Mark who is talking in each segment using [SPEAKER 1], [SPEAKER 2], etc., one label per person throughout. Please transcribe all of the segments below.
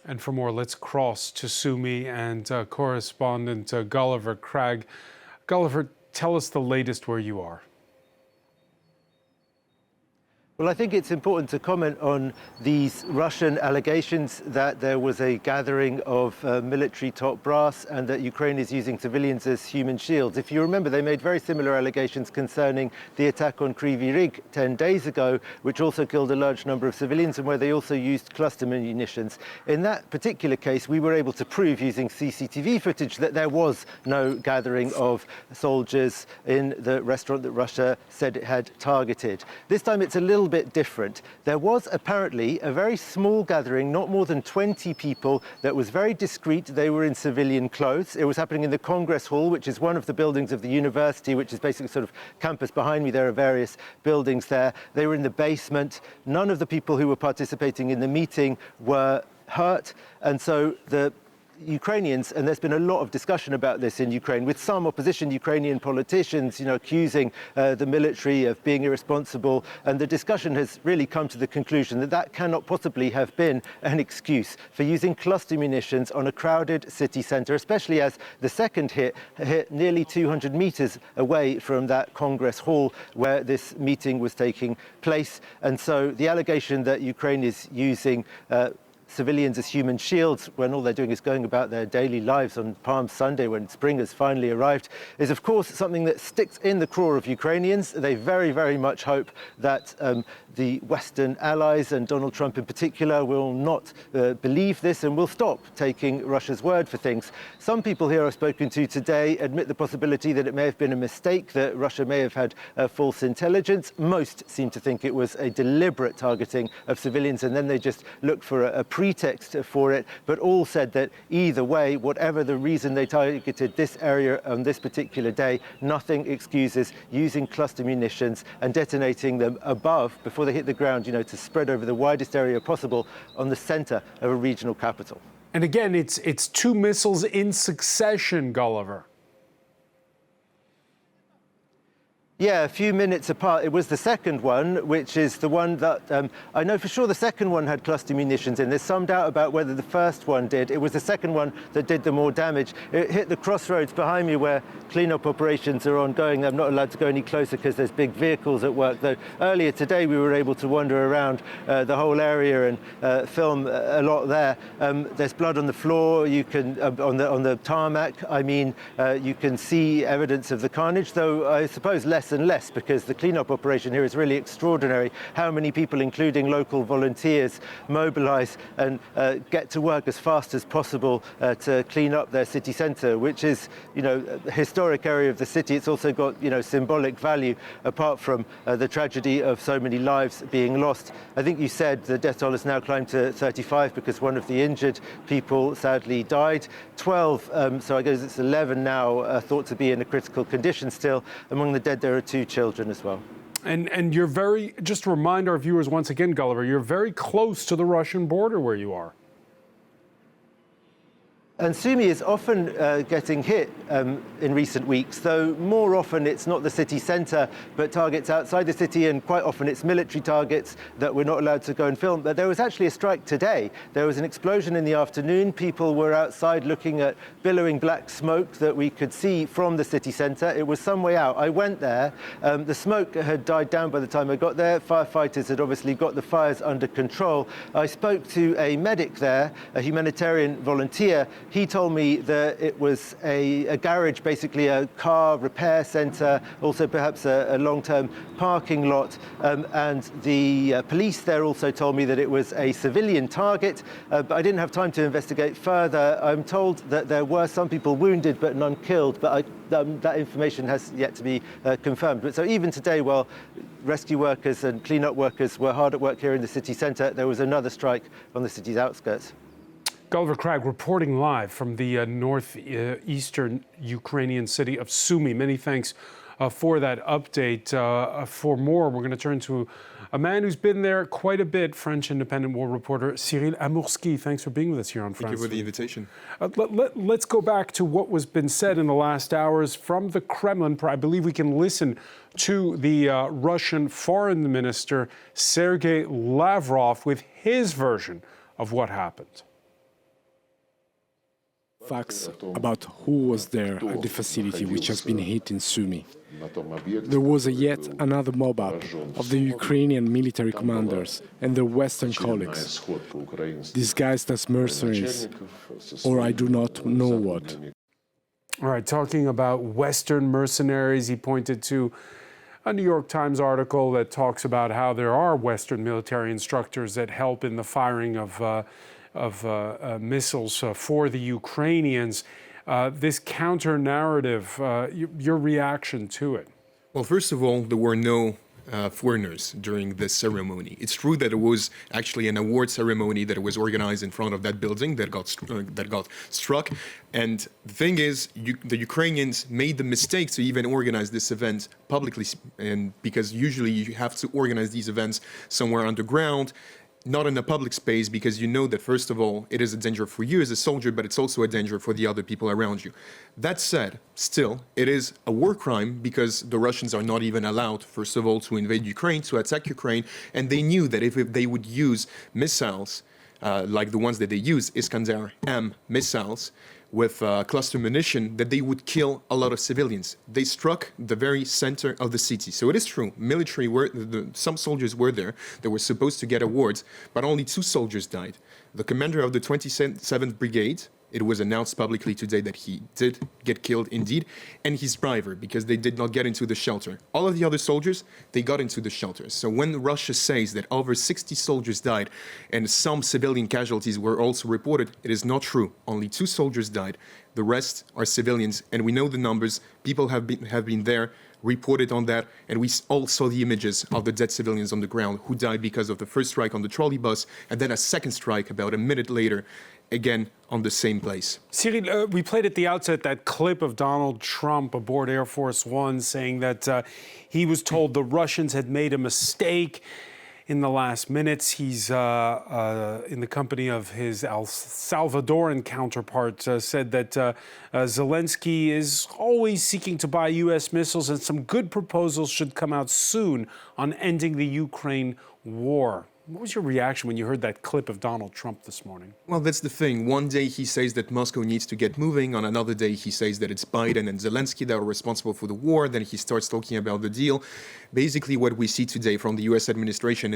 [SPEAKER 1] And for more, let's cross to Sumy and correspondent Gulliver Cragg. Gulliver, tell us the latest where you are.
[SPEAKER 2] Well, I think it's important to comment on these Russian allegations that there was a gathering of military top brass and that Ukraine is using civilians as human shields. If you remember, they made very similar allegations concerning the attack on Kryvyi Rih 10 days ago, which also killed a large number of civilians and where they also used cluster munitions. In that particular case, we were able to prove using CCTV footage that there was no gathering of soldiers in the restaurant that Russia said it had targeted. This time it's a little bit different. There was apparently a very small gathering, not more than 20 people, that was very discreet. They were in civilian clothes. It was happening in the Congress Hall, which is one of the buildings of the university, which is basically sort of campus behind me. There are various buildings there. They were in the basement. None of the people who were participating in the meeting were hurt, and so the Ukrainians, and there's been a lot of discussion about this in Ukraine, with some opposition Ukrainian politicians, accusing the military of being irresponsible, and the discussion has really come to the conclusion that that cannot possibly have been an excuse for using cluster munitions on a crowded city centre, especially as the second hit nearly 200 meters away from that Congress Hall where this meeting was taking place. And so the allegation that Ukraine is using civilians as human shields when all they're doing is going about their daily lives on Palm Sunday when spring has finally arrived is of course something that sticks in the craw of Ukrainians. They very, very much hope that the Western allies and Donald Trump in particular will not believe this and will stop taking Russia's word for things. Some people here I've spoken to today admit the possibility that it may have been a mistake, that Russia may have had false intelligence. Most seem to think it was a deliberate targeting of civilians and then they just look for a pretext for it, but all said that either way, whatever the reason they targeted this area on this particular day, nothing excuses using cluster munitions and detonating them above before they hit the ground, to spread over the widest area possible on the center of a regional capital.
[SPEAKER 1] And again, it's two missiles in succession, Gulliver.
[SPEAKER 2] Yeah, a few minutes apart. It was the second one, which is the one that I know for sure the second one had cluster munitions in. There's some doubt about whether the first one did. It was the second one that did the more damage. It hit the crossroads behind me where cleanup operations are ongoing. I'm not allowed to go any closer because there's big vehicles at work, though earlier today we were able to wander around the whole area and film a lot there. There's blood on the floor. You can on the tarmac. You can see evidence of the carnage, though I suppose less and less, because the cleanup operation here is really extraordinary. How many people, including local volunteers, mobilize and get to work as fast as possible to clean up their city centre, which is, a historic area of the city. It's also got, symbolic value, apart from the tragedy of so many lives being lost. I think you said the death toll has now climbed to 35 because one of the injured people sadly died. 12, so I guess it's 11 now, thought to be in a critical condition still. Among the dead, there are 2 children as well.
[SPEAKER 1] And you're just to remind our viewers once again, Gulliver, you're very close to the Russian border where you are.
[SPEAKER 2] And Sumy is often getting hit in recent weeks, though more often it's not the city centre, but targets outside the city, and quite often it's military targets that we're not allowed to go and film. But there was actually a strike today. There was an explosion in the afternoon. People were outside looking at billowing black smoke that we could see from the city centre. It was some way out. I went there. The smoke had died down by the time I got there. Firefighters had obviously got the fires under control. I spoke to a medic there, a humanitarian volunteer. He told me that it was a garage, basically a car repair centre, also perhaps a long-term parking lot. And the police there also told me that it was a civilian target, but I didn't have time to investigate further. I'm told that there were some people wounded but none killed, but that information has yet to be confirmed. But so even today, while rescue workers and clean-up workers were hard at work here in the city centre, there was another strike on the city's outskirts.
[SPEAKER 1] Gulliver Cragg reporting live from the northeastern Ukrainian city of Sumy. Many thanks for that update. For more, we're going to turn to a man who's been there quite a bit, French independent war reporter Cyrille Amoursky. Thanks for being with us here on France.
[SPEAKER 3] Thank you for the invitation.
[SPEAKER 1] Let's go back to what was been said in the last hours from the Kremlin. I believe we can listen to the Russian foreign minister, Sergei Lavrov, with his version of what happened.
[SPEAKER 3] facts about who was there at the facility which has been hit in Sumy. There was yet another mob-up of the Ukrainian military commanders and their Western colleagues, disguised as mercenaries, or I do not know what.
[SPEAKER 1] All right, talking about Western mercenaries, he pointed to a New York Times article that talks about how there are Western military instructors that help in the firing of missiles for the Ukrainians. This counter-narrative, your reaction to it?
[SPEAKER 4] Well, first of all, there were no foreigners during this ceremony. It's true that it was actually an award ceremony that was organized in front of that building that got struck. And the thing is, the Ukrainians made the mistake to even organize this event publicly, and because usually you have to organize these events somewhere underground, not in a public space, because you know that, first of all, it is a danger for you as a soldier, but it's also a danger for the other people around you. That said, still, it is a war crime because the Russians are not even allowed, first of all, to invade Ukraine, to attack Ukraine, and they knew that if they would use missiles, like the ones that they use, Iskander-M missiles, with cluster munition, that they would kill a lot of civilians. They struck the very center of the city. So it is true, some soldiers were there that were supposed to get awards, but only 2 soldiers died. The commander of the 27th Brigade, it was announced publicly today that he did get killed indeed, and his driver, because they did not get into the shelter. All of the other soldiers, they got into the shelters. So when Russia says that over 60 soldiers died and some civilian casualties were also reported, it is not true. Only 2 soldiers died. The rest are civilians, and we know the numbers. People have been there, reported on that, and we all saw the images of the dead civilians on the ground who died because of the first strike on the trolley bus, and then a second strike about a minute later, again on the same place.
[SPEAKER 1] Cyrille, we played at the outset that clip of Donald Trump aboard Air Force One saying that he was told the Russians had made a mistake in the last minutes. He's in the company of his El Salvadoran counterpart, said that Zelensky is always seeking to buy U.S. missiles and some good proposals should come out soon on ending the Ukraine war. What was your reaction when you heard that clip of Donald Trump this morning?
[SPEAKER 4] Well, that's the thing. One day he says that Moscow needs to get moving. On another day he says that it's Biden and Zelensky that are responsible for the war. Then he starts talking about the deal. Basically, what we see today from the U.S. administration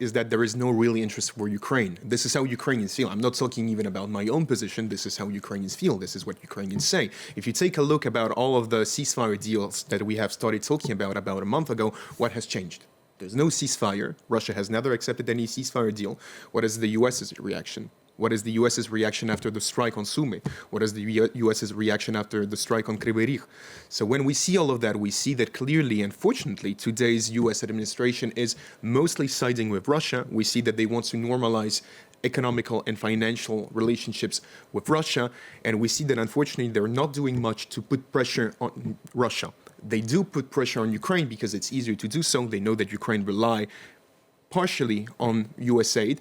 [SPEAKER 4] is that there is no real interest for Ukraine. This is how Ukrainians feel. I'm not talking even about my own position. This is how Ukrainians feel. This is what Ukrainians say. If you take a look about all of the ceasefire deals that we have started talking about a month ago, what has changed? There's no ceasefire. Russia has never accepted any ceasefire deal. What is the U.S.'s reaction? What is the U.S.'s reaction after the strike on Sumy? What is the U.S.'s reaction after the strike on Kryvyi Rih? So when we see all of that, we see that clearly, unfortunately, today's U.S. administration is mostly siding with Russia. We see that they want to normalize economical and financial relationships with Russia. And we see that, unfortunately, they're not doing much to put pressure on Russia. They do put pressure on Ukraine because it's easier to do so. They know that Ukraine rely partially on U.S. aid,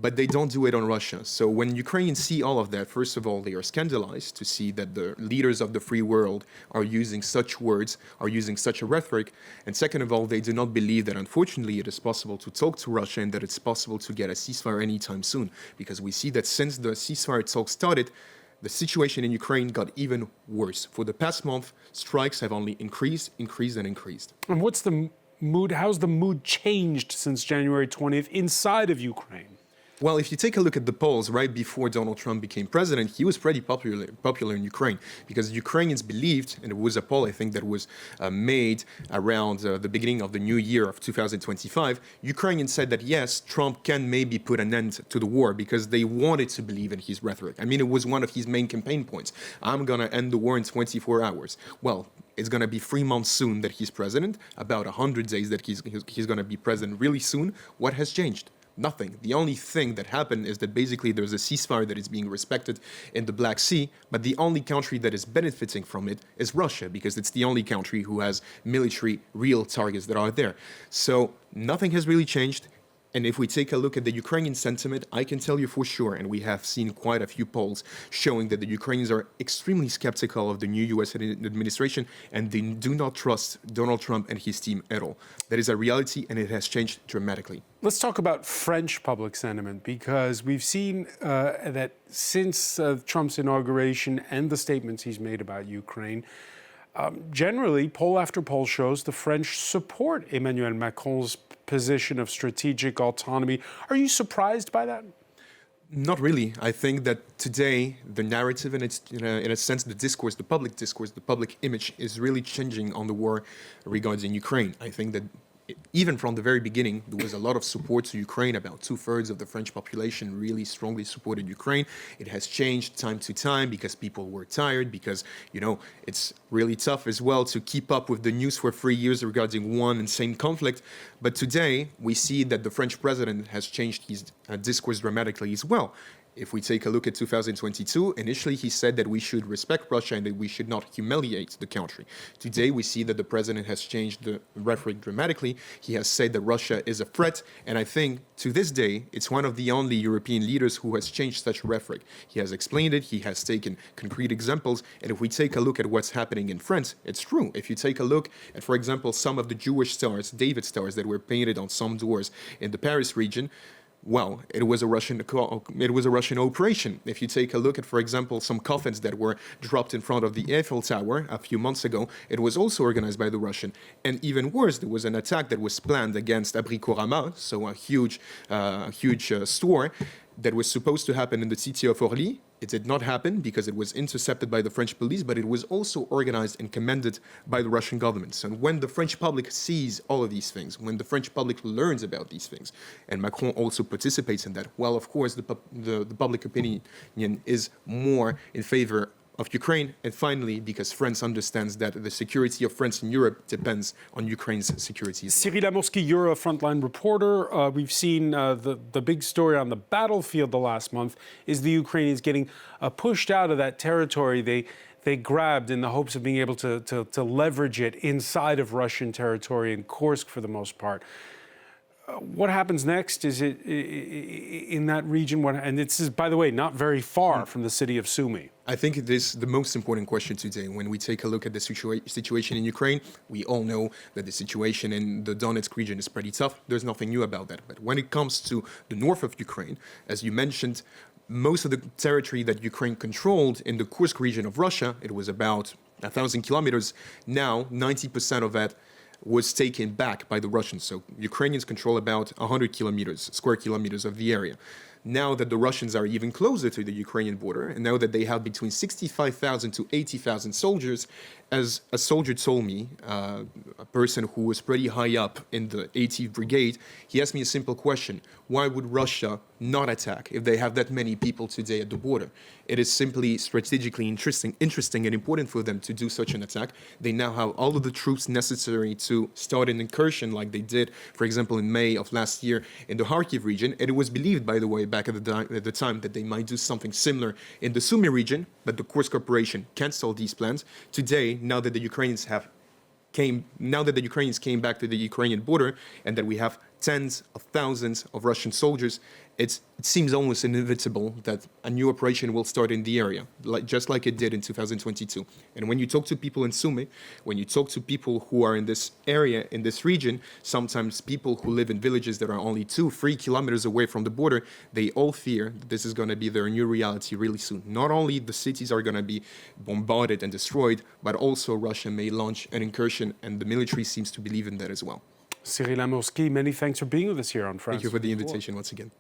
[SPEAKER 4] but they don't do it on Russia. So when Ukrainians see all of that, first of all, they are scandalized to see that the leaders of the free world are using such words, are using such a rhetoric. And second of all, they do not believe that, unfortunately, it is possible to talk to Russia and that it's possible to get a ceasefire anytime soon. Because we see that since the ceasefire talks started, the situation in Ukraine got even worse. For the past month, strikes have only increased.
[SPEAKER 1] And what's the mood? How's the mood changed since January 20th inside of Ukraine?
[SPEAKER 4] Well, if you take a look at the polls right before Donald Trump became president, he was pretty popular in Ukraine because Ukrainians believed, and it was a poll I think that was made around the beginning of the new year of 2025, Ukrainians said that yes, Trump can maybe put an end to the war because they wanted to believe in his rhetoric. I mean, it was one of his main campaign points. I'm going to end the war in 24 hours. Well, it's going to be 3 months soon that he's president, about 100 days that he's going to be president really soon. What has changed? Nothing. The only thing that happened is that basically there's a ceasefire that is being respected in the Black Sea, but the only country that is benefiting from it is Russia, because it's the only country who has military real targets that are there. So nothing has really changed. And if we take a look at the Ukrainian sentiment, I can tell you for sure, and we have seen quite a few polls showing that the Ukrainians are extremely skeptical of the new US administration, and they do not trust Donald Trump and his team at all. That is a reality, and it has changed dramatically.
[SPEAKER 1] Let's talk about French public sentiment, because we've seen that since Trump's inauguration and the statements he's made about Ukraine, generally, poll after poll shows the French support Emmanuel Macron's position of strategic autonomy. Are you surprised by that?
[SPEAKER 4] Not really. I think that today the narrative, and it's in a sense the discourse, the public image is really changing on the war regarding Ukraine. I think that even from the very beginning, there was a lot of support to Ukraine. About 2/3 of the French population really strongly supported Ukraine. It has changed time to time because people were tired, because, it's really tough as well to keep up with the news for 3 years regarding one and same conflict. But today, we see that the French president has changed his discourse dramatically as well. If we take a look at 2022, initially he said that we should respect Russia and that we should not humiliate the country. Today we see that the president has changed the rhetoric dramatically. He has said that Russia is a threat, and I think to this day it's one of the only European leaders who has changed such rhetoric. He has explained it, he has taken concrete examples, and if we take a look at what's happening in France, it's true. If you take a look at, for example, some of the Jewish stars, David stars that were painted on some doors in the Paris region, well, it was a Russian operation. If you take a look at, for example, some coffins that were dropped in front of the Eiffel Tower a few months ago, it was also organized by the Russian. And even worse, there was an attack that was planned against Abricorama, so a huge store that was supposed to happen in the city of Orly. It did not happen because it was intercepted by the French police, but it was also organized and commanded by the Russian government. So when the French public sees all of these things, when the French public learns about these things, and Macron also participates in that, well, of course, the public opinion is more in favor of Ukraine, and finally, because France understands that the security of France in Europe depends on Ukraine's security.
[SPEAKER 1] Cyrille Amoursky, you're a frontline reporter. We've seen the big story on the battlefield the last month is the Ukrainians getting pushed out of that territory they grabbed in the hopes of being able to leverage it inside of Russian territory in Kursk for the most part. What happens next? Is it in that region? And this is, by the way, not very far from the city of Sumy.
[SPEAKER 4] I think it is the most important question today. When we take a look at the situation in Ukraine, we all know that the situation in the Donetsk region is pretty tough. There's nothing new about that. But when it comes to the north of Ukraine, as you mentioned, most of the territory that Ukraine controlled in the Kursk region of Russia, it was about 1,000 kilometers. Now, 90% of that was taken back by the Russians. So Ukrainians control about 100 square kilometers of the area. Now that the Russians are even closer to the Ukrainian border, and now that they have between 65,000 to 80,000 soldiers, as a soldier told me, a person who was pretty high up in the 80th Brigade, he asked me a simple question: why would Russia not attack if they have that many people today at the border? It is simply strategically interesting and important for them to do such an attack. They now have all of the troops necessary to start an incursion like they did, for example, in May of last year in the Kharkiv region. And it was believed, by the way, back at the time that they might do something similar in the Sumy region, but the Kursk Corporation canceled these plans. Today, now that the Ukrainians came back to the Ukrainian border, and that we have tens of thousands of Russian soldiers, it seems almost inevitable that a new operation will start in the area, just like it did in 2022. And when you talk to people in Sumy, when you talk to people who are in this area, in this region, sometimes people who live in villages that are only 2-3 kilometers away from the border, they all fear that this is going to be their new reality really soon. Not only the cities are going to be bombarded and destroyed, but also Russia may launch an incursion, and the military seems to believe in that as well.
[SPEAKER 1] Cyrille Amoursky, many thanks for being with us here on France.
[SPEAKER 4] Thank you for the invitation once again.